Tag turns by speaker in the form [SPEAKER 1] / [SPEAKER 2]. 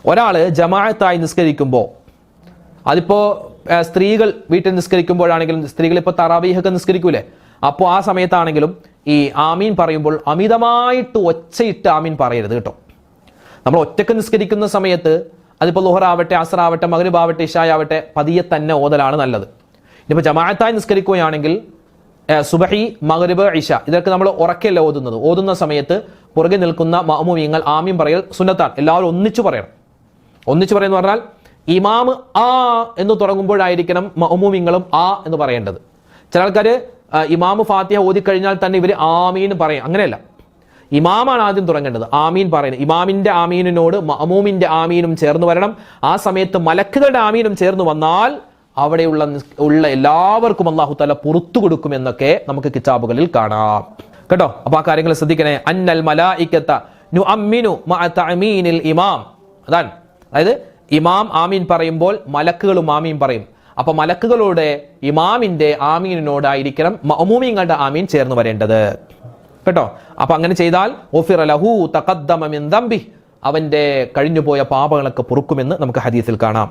[SPEAKER 1] ഒരാൾ ജമാഅത്തായി നിസ്കരിക്കുമ്പോൾ, അതിപ്പോൾ സ്ത്രീകൾ വീട്ടിൽ നിസ്കരിക്കുമ്പോഴാണെങ്കിലും, സ്ത്രീകൾ ഇപ്പോൾ തറാവീഹൊക്കെ നിസ്കരിക്കൂലേ, അപ്പോൾ ആ സമയത്താണെങ്കിലും ഈ ആമീൻ പറയുമ്പോൾ അമിതമായിട്ട് ഒച്ചയിട്ട് ആമീൻ പറയരുത് കേട്ടോ. നമ്മൾ ഒറ്റക്ക് നിസ്കരിക്കുന്ന സമയത്ത് അതിപ്പോൾ ളുഹറാവട്ടെ, അസ്റാവട്ടെ, മഗ്രിബാവട്ടെ, ഇശായാവട്ടെ പതിയെ തന്നെ ഓതലാണ് നല്ലത്. ഇനിയിപ്പോൾ ജമാഅത്തായി നിസ്കരിക്കുകയാണെങ്കിൽ സുബഹി, മഗ്രിബ്, ഇശ ഇതൊക്കെ നമ്മൾ ഉറക്കല്ല ഓതുന്ന സമയത്ത് പുറകെ നിൽക്കുന്ന മഅ്മൂമീങ്ങൾ ആമീൻ പറയൽ സുന്നത്താണ്. എല്ലാവരും ഒന്നിച്ചു പറയണം. ഒന്നിച്ചു പറയുന്ന പറഞ്ഞാൽ ഇമാം ആ എന്ന് തുടങ്ങുമ്പോഴായിരിക്കണം മഅ്മൂമീങ്ങളും ആ എന്ന് പറയേണ്ടത്. ചില ആൾക്കാർ ഇമാം ഫാത്തിഹ ഓതിക്കഴിഞ്ഞാൽ തന്നെ ഇവർ ആമീൻ പറയും. അങ്ങനെയല്ല, ഇമാമാണ് ആദ്യം തുടങ്ങേണ്ടത് ആമീൻ പറയുന്നത്. ഇമാമിന്റെ ആമീനിനോട് മഅ്മൂമിന്റെ ആമീനും ചേർന്ന് വരണം. ആ സമയത്ത് മലക്കുകളുടെ ആമീനും ചേർന്ന് വന്നാൽ അവിടെയുള്ള എല്ലാവർക്കും അല്ലാഹു തആല പുറത്തു കൊടുക്കുമെന്നൊക്കെ നമുക്ക് കിതാബുകളിൽ കാണാം കേട്ടോ. അപ്പൊ ആ കാര്യങ്ങൾ ശ്രദ്ധിക്കണേ. അന്നൽ മലായികത നുഅമ്മിനു മഅ തഅമീനിൽ ഇമാം. അതായത് ഇമാം ആമീൻ പറയുമ്പോൾ മലക്കുകളും ആമീൻ പറയും. അപ്പൊ മലക്കുകളുടെ ഇമാമിന്റെ ആമീനിനോടായിരിക്കണം മഅ്മൂമീങ്ങളുടെ ആമീൻ ചേർന്ന് വരേണ്ടത് കേട്ടോ. അപ്പൊ അങ്ങനെ ചെയ്താൽ ഗുഫിറ ലഹു തഖദ്ദമ മിൻ ദംബി, അവന്റെ കഴിഞ്ഞുപോയ പാപങ്ങളൊക്കെ പൊറുക്കുമെന്ന് നമുക്ക് ഹദീസിൽ കാണാം.